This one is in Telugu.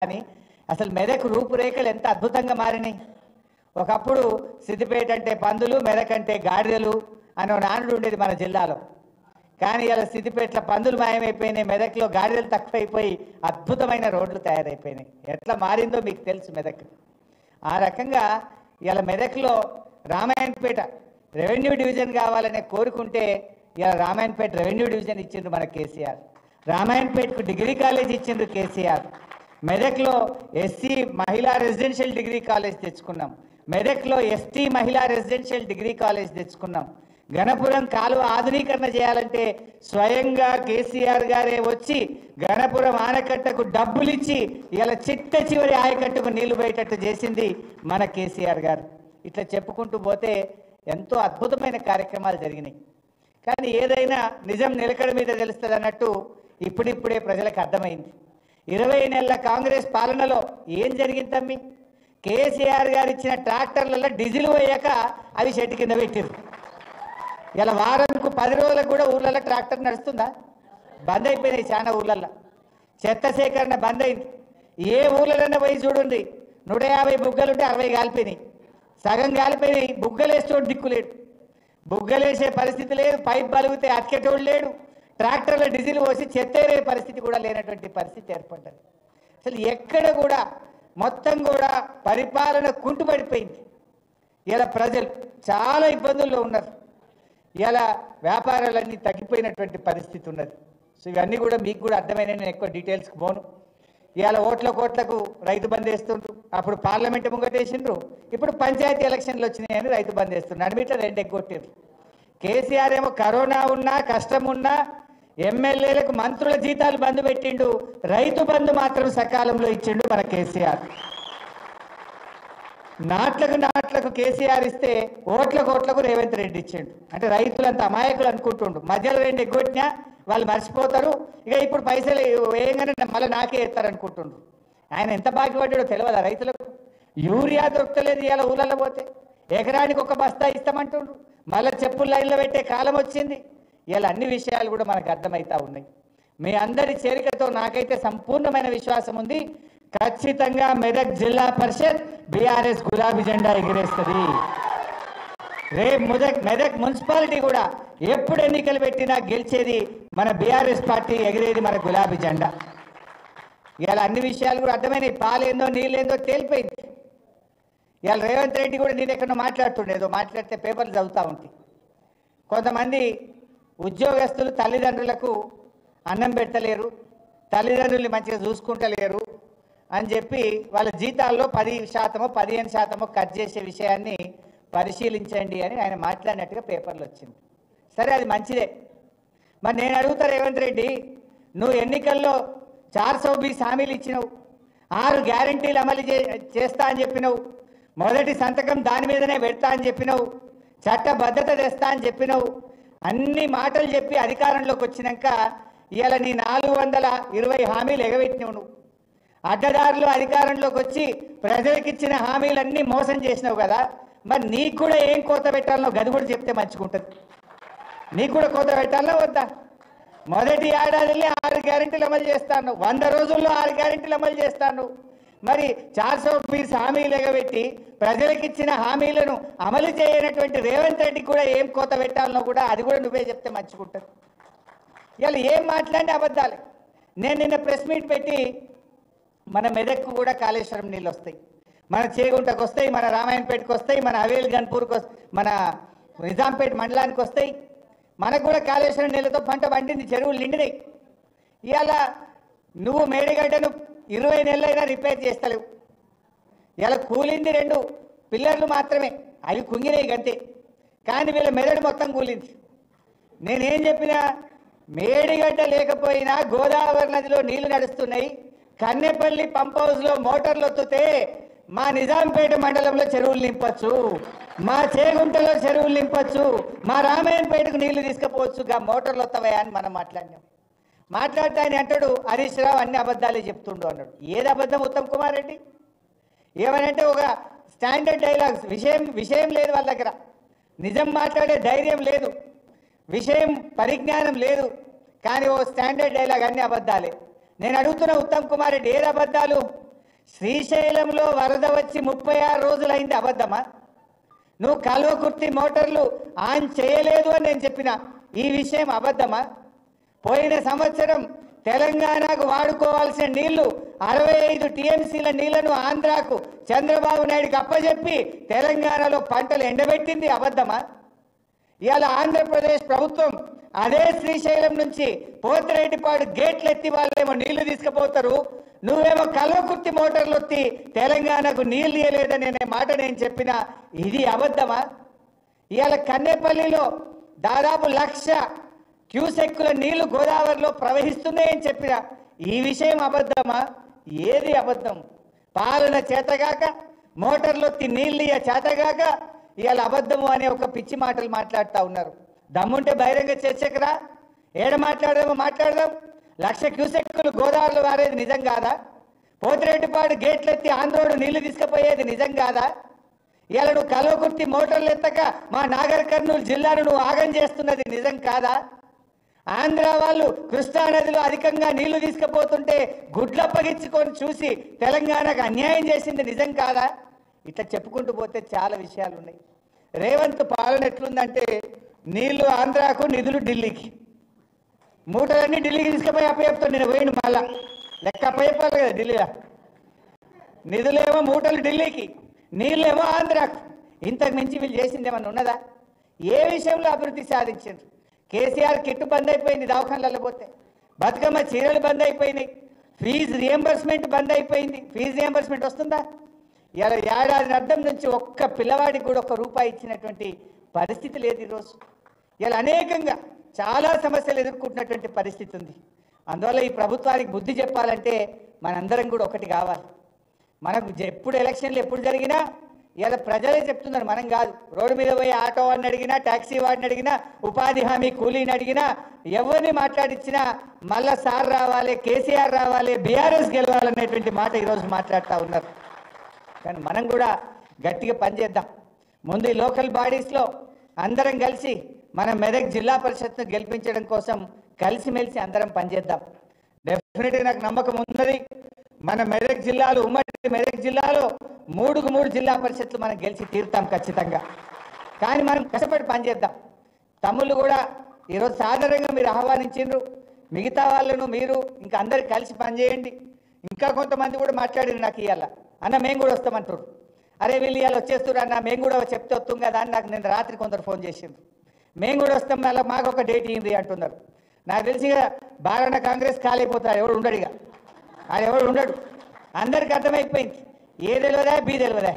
కానీ అసలు మెదక్ రూపురేఖలు ఎంత అద్భుతంగా మారినాయి. ఒకప్పుడు సిద్దిపేట అంటే పందులు, మెదక్ అంటే గాడిదలు అనే నానుడు ఉండేది మన జిల్లాలో. కానీ ఇలా సిద్దిపేటలో పందులు మాయమైపోయినాయి, మెదక్లో గాడిదలు తక్కువైపోయి అద్భుతమైన రోడ్లు తయారైపోయినాయి. ఎట్లా మారిందో మీకు తెలుసు మెదక్. ఆ రకంగా ఇలా మెదక్లో రామాయణపేట రెవెన్యూ డివిజన్ కావాలనే కోరుకుంటే ఇలా రామాయణపేట రెవెన్యూ డివిజన్ ఇచ్చిండ్రు మన కేసీఆర్. రామాయణపేటకు డిగ్రీ కాలేజ్ ఇచ్చిండ్రు కేసీఆర్. మెదక్లో ఎస్సీ మహిళా రెసిడెన్షియల్ డిగ్రీ కాలేజ్ తెచ్చుకున్నాం. మెదక్లో ఎస్టీ మహిళా రెసిడెన్షియల్ డిగ్రీ కాలేజ్ తెచ్చుకున్నాం. గణపురం కాలువ ఆధునీకరణ చేయాలంటే స్వయంగా కేసీఆర్ గారే వచ్చి గణపురం ఆనకట్టకు డబ్బులు ఇచ్చి ఇలా చిట్ట చివరి ఆయకట్టుకు నీళ్లు పోయేటట్టు చేసింది మన కేసీఆర్ గారు. ఇట్లా చెప్పుకుంటూ పోతే ఎంతో అద్భుతమైన కార్యక్రమాలు జరిగినాయి. కానీ ఏదైనా నిజం నిలకడ మీద తెలుస్తుంది అన్నట్టు ఇప్పుడిప్పుడే ప్రజలకు అర్థమైంది. 20 నెలల కాంగ్రెస్ పాలనలో ఏం జరిగింది తమ్మి? కేసీఆర్ గారు ఇచ్చిన ట్రాక్టర్లలో డీజిల్ పోయాక అవి చెట్టు కింద పెట్టారు. ఇలా వారంకు 10 రోజులకు కూడా ఊర్లలో ట్రాక్టర్ నడుస్తుందా? బంద్ అయిపోయినాయి చాలా ఊర్లలో. చెత్త సేకరణ బంద్ అయింది. ఏ ఊర్లలోనే పోయి చూడండి, 150 బుగ్గలుంటే 60 కాలిపోయినాయి, సగం కాలిపోయినాయి. బుగ్గలేసేటోడు దిక్కులేడు, బుగ్గలేసే పరిస్థితి లేదు, పైప్ బలిగితే అతికేటోడు లేడు, ట్రాక్టర్లో డీజిల్ పోసి చెత్తేరే పరిస్థితి కూడా లేనటువంటి పరిస్థితి ఏర్పడ్డది. అసలు ఎక్కడ కూడా మొత్తం కూడా పరిపాలన కుంటుపడిపోయింది. ఇలా ప్రజలు చాలా ఇబ్బందుల్లో ఉన్నారు. ఇలా వ్యాపారాలన్నీ తగ్గిపోయినటువంటి పరిస్థితి ఉన్నది. సో ఇవన్నీ కూడా మీకు కూడా అర్థమైన, నేను ఎక్కువ డీటెయిల్స్కి పోను. ఇవాళ కోట్లకు రైతు బంద్ వేస్తుండ్రు, అప్పుడు పార్లమెంట్ ముంగటేసిండ్రు, ఇప్పుడు పంచాయతీ ఎలక్షన్లు వచ్చినాయని రైతు బంద్ వేస్తుండ్రు. అడ్మిట్లో 2 ఎగ్గొట్టారు. కేసీఆర్ ఏమో కరోనా ఉన్నా కష్టం ఉన్నా ఎమ్మెల్యేలకు మంత్రుల జీతాలు బంద్ పెట్టిండు, రైతు బంధు మాత్రం సకాలంలో ఇచ్చిండు మన కేసీఆర్. నాట్లకు కేసీఆర్ ఇస్తే ఓట్లకు రేవంత్ రెడ్డి ఇచ్చిండు. అంటే రైతులంతా అమాయకులు అనుకుంటుండు, మధ్యలో 2 ఎగ్గొట్టినా వాళ్ళు మర్చిపోతారు, ఇక ఇప్పుడు పైసలు వేయంగానే మళ్ళీ నాకే ఇస్తారు అనుకుంటుండ్రు. ఆయన ఎంత బాగుపడ్డాడో తెలియదా రైతులకు? యూరియా దొరకలేదు ఇలా ఊళ్ళలో పోతే, ఎకరానికి 1 బస్తా ఇస్తామంటుండ్రు, మళ్ళీ చెప్పులు లైన్లో పెట్టే కాలం వచ్చింది. ఇలా అన్ని విషయాలు కూడా మనకు అర్థమవుతా ఉన్నాయి. మీ అందరి చేరికతో నాకైతే సంపూర్ణమైన విశ్వాసం ఉంది, ఖచ్చితంగా మెదక్ జిల్లా పరిషత్ బీఆర్ఎస్ గులాబీ జెండా ఎగిరేస్తుంది. రేపు మెదక్ మున్సిపాలిటీ కూడా ఎప్పుడు ఎన్నికలు పెట్టినా గెలిచేది మన బీఆర్ఎస్ పార్టీ, ఎగిరేది మన గులాబీ జెండా. ఇలా అన్ని విషయాలు కూడా అర్థమైనాయి. పాలేందో నీళ్ళేందో తేలిపోయింది. ఇవాళ రేవంత్ రెడ్డి కూడా నేను ఎక్కడో మాట్లాడుతుండేదో, మాట్లాడితే పేపర్లు చదువుతూ ఉంటాయి. కొంతమంది ఉద్యోగస్తులు తల్లిదండ్రులకు అన్నం పెట్టలేరు, తల్లిదండ్రుల్ని మంచిగా చూసుకుంటలేరు అని చెప్పి వాళ్ళ జీతాల్లో 10% 15% కట్ చేసే విషయాన్ని పరిశీలించండి అని ఆయన మాట్లాడినట్టుగా పేపర్లు వచ్చింది. సరే, అది మంచిదే. మరి నేను అడుగుతా రేవంత్ రెడ్డి, నువ్వు ఎన్నికల్లో 420 హామీలు ఇచ్చినావు, 6 గ్యారంటీలు అమలు చేస్తా అని చెప్పినావు, మొదటి సంతకం దాని మీదనే పెడతా అని చెప్పినావు, చట్టబద్ధత తెస్తా అని చెప్పినావు, అన్ని మాటలు చెప్పి అధికారంలోకి వచ్చినాక ఇవాళ నీ 420 హామీలు ఎగబెట్టినావు. నువ్వు అడ్డదారులు అధికారంలోకి వచ్చి ప్రజలకు ఇచ్చిన హామీలన్నీ మోసం చేసినావు కదా. మరి నీకు కూడా ఏం కోత పెట్టాలనో గది కూడా చెప్తే మంచిగుంటుంది. నీకు కూడా కోత పెట్టాలనో వద్దా? మొదటి ఏడాదిలో 6 గ్యారెంటీలు అమలు చేస్తాను, 100 రోజుల్లో 6 గ్యారెంటీలు అమలు చేస్తాను. మరి 420 హామీలు ఎగబెట్టి ప్రజలకు ఇచ్చిన హామీలను అమలు చేయనటువంటి రేవంత్ రెడ్డికి కూడా ఏం కోత పెట్టాలనో కూడా అది కూడా నువ్వే చెప్తే మంచిగుంటుంది. ఇలా ఏం మాట్లాడి అబద్ధాలే. నేను నిన్న ప్రెస్ మీట్ పెట్టి మన మెదక్కు కూడా కాళేశ్వరం నీళ్ళు వస్తాయి, మన చేగుంటకు వస్తాయి, మన రామాయణపేటకు వస్తాయి, మన హవేలి గన్పూర్కి మన నిజాంపేట మండలానికి వస్తాయి. మనకు కూడా కాళేశ్వరం నీళ్ళతో పంట పండింది, చెరువులు నిండినాయి. ఇవాళ నువ్వు మేడిగడ్డను 20 నెలలైనా రిపేర్ చేస్తలేవు. ఇలా కూలింది 2 పిల్లర్లు మాత్రమే, అవి కుంగినాయి గంతే. కానీ వీళ్ళ మెదడు మొత్తం కూలింది. నేనేం చెప్పినా, మేడిగడ్డ లేకపోయినా గోదావరి నదిలో నీళ్లు నడుస్తున్నాయి, కన్నెపల్లి పంప్ హౌస్లో మోటార్లు వత్తుతే మా నిజాంపేట మండలంలో చెరువులు నింపచ్చు, మా చేగుంటలో చెరువులు నింపచ్చు, మా రామాయణపేటకు నీళ్లు తీసుకుపోవచ్చుగా మోటార్లు వస్తావా అని మనం మాట్లాడినాం. మాట్లాడితే ఆయన అంటాడు, హరీష్ రావు అన్ని అబద్ధాలే చెప్తుండు అన్నాడు. ఏది అబద్ధం ఉత్తమ్ కుమార్ రెడ్డి? ఏమనంటే ఒక స్టాండర్డ్ డైలాగ్స్, విషయం లేదు వాళ్ళ దగ్గర, నిజం మాట్లాడే ధైర్యం లేదు, విషయం పరిజ్ఞానం లేదు, కానీ ఓ స్టాండర్డ్ డైలాగ్ అన్ని అబద్ధాలే. నేను అడుగుతున్న ఉత్తమ్ కుమార్ రెడ్డి, ఏది అబద్ధాలు? శ్రీశైలంలో వరద వచ్చి 36 రోజులైంది, అబద్ధమా? నువ్వు కల్వకుర్తి మోటార్లు ఆన్ చేయలేదు అని నేను చెప్పిన ఈ విషయం అబద్ధమా? పోయిన సంవత్సరం తెలంగాణకు వాడుకోవాల్సిన నీళ్లు 65 టీఎంసీల నీళ్లను ఆంధ్రాకు చంద్రబాబు నాయుడుకి అప్పచెప్పి తెలంగాణలో పంటలు ఎండబెట్టింది అబద్ధమా? ఇవాళ ఆంధ్రప్రదేశ్ ప్రభుత్వం అదే శ్రీశైలం నుంచి పోతిరెడ్డిపాడు గేట్లు ఎత్తి వాళ్ళేమో నీళ్లు తీసుకుపోతారు, నువ్వేమో కల్వకుర్తి మోటార్లు ఎత్తి తెలంగాణకు నీళ్లు ఇవ్వలేదని మాట నేను చెప్పిన ఇది అబద్ధమా? ఇవాళ కన్నేపల్లిలో దాదాపు 1,00,000 క్యూసెక్కుల నీళ్లు గోదావరిలో ప్రవహిస్తున్నాయని చెప్పిన ఈ విషయం అబద్ధమా? ఏది అబద్ధం? పాలన చేతగాక మోటార్లు ఎత్తి నీళ్ళు చేతగాక ఇవాళ అబద్ధము అనే ఒక పిచ్చి మాటలు మాట్లాడుతూ ఉన్నారు. దమ్ముంటే బహిరంగ చర్చకు రా, ఏడ మాట్లాడదామో మాట్లాడదాం. 1,00,000 క్యూసెక్కులు గోదావరిలో వారేది నిజం కాదా? పోతిరెడ్డిపాడు గేట్లు ఎత్తి ఆంధ్రోడు నీళ్లు తీసుకుపోయేది నిజం కాదా? ఇవాళ నువ్వు కల్వకుర్తి మోటార్లు ఎత్తక మా నాగర్ కర్నూలు జిల్లాను నువ్వు ఆగం చేస్తున్నది నిజం కాదా? ఆంధ్ర వాళ్ళు కృష్ణానదిలో అధికంగా నీళ్లు తీసుకుపోతుంటే గుడ్లప్పగించుకొని చూసి తెలంగాణకు అన్యాయం చేసింది నిజం కాదా? ఇట్లా చెప్పుకుంటూ పోతే చాలా విషయాలు ఉన్నాయి. రేవంత్ పాలన ఎట్లుందంటే నీళ్లు ఆంధ్రాకు, నిధులు ఢిల్లీకి, మూటలన్నీ ఢిల్లీకి తీసుకుపోయి అప్పచెప్తాడు. నేను పోయిండు మళ్ళా లెక్క అప్పచెప్పాలి కదా ఢిల్లీలో. నిధులేమో మూటలు ఢిల్లీకి, నీళ్ళేమో ఆంధ్రాకు. ఇంతకు మించి వీళ్ళు చేసింది ఏమన్నా ఉన్నదా? ఏ విషయంలో అభివృద్ధి సాధించారు? కేసీఆర్ కిట్టు బంద్ అయిపోయింది, దవాఖానలలో పోతే బతుకమ్మ చీరలు బంద్ అయిపోయినాయి, ఫీజు రియంబర్స్మెంట్ బంద్ అయిపోయింది. ఫీజు రియంబర్స్మెంట్ వస్తుందా? ఇలా ఏడాది అర్థం నుంచి ఒక్క పిల్లవాడికి కూడా ₹1 ఇచ్చినటువంటి పరిస్థితి లేదు ఈరోజు. ఇలా అనేకంగా చాలా సమస్యలు ఎదుర్కొంటున్నటువంటి పరిస్థితి ఉంది. అందువల్ల ఈ ప్రభుత్వానికి బుద్ధి చెప్పాలంటే మనందరం కూడా ఒకటి కావాలి. మనకు ఎప్పుడు ఎలక్షన్లు ఎప్పుడు జరిగినా ఇలా ప్రజలే చెప్తున్నారు, మనం కాదు. రోడ్డు మీద పోయి ఆటో వాడిని అడిగినా, ట్యాక్సీ వాడిని అడిగినా, ఉపాధి హామీ కూలీని అడిగినా, ఎవరిని మాట్లాడించినా మళ్ళా సార్ రావాలి, కేసీఆర్ రావాలి, బీఆర్ఎస్ గెలవాలనేటువంటి మాట ఈరోజు మాట్లాడుతూ ఉన్నారు. కానీ మనం కూడా గట్టిగా పనిచేద్దాం. ముందు ఈ లోకల్ బాడీస్లో అందరం కలిసి మన మెదక్ జిల్లా పరిషత్ను గెలిపించడం కోసం కలిసిమెలిసి అందరం పనిచేద్దాం. డెఫినెట్గా నాకు నమ్మకం ఉన్నది, మన మెదక్ జిల్లాలో, ఉమ్మడి మెదక్ జిల్లాలో 3 జిల్లా పరిషత్లు మనం గెలిచి తీరుతాం ఖచ్చితంగా. కానీ మనం కష్టపడి పనిచేద్దాం. తమ్ముళ్ళు కూడా ఈరోజు సాధారణంగా మీరు ఆహ్వానించారు, మిగతా వాళ్ళను మీరు ఇంకా అందరు కలిసి పనిచేయండి. ఇంకా కొంతమంది కూడా మాట్లాడారు నాకు ఇవాళ, అన్న మేము కూడా వస్తామంటారు. అరే వీళ్ళు ఇవాళ వచ్చేస్తారు అన్న, మేము కూడా చెప్తే వస్తాం కదా అని నాకు నేను రాత్రి కొందరు ఫోన్ చేసిండ్రు. మేము కూడా వస్తాం, మళ్ళీ మాకు ఒక డేట్ ఇవ్వండి అంటున్నారు. నాకు తెలిసిగా బాలన్న కాంగ్రెస్ కాలిపోతాడు, ఎవడు ఉండడు, ఇక అది ఎవడు ఉండడు. అందరికి అర్థమైపోయింది, ఏ తెలియదా బీ తెలియదా.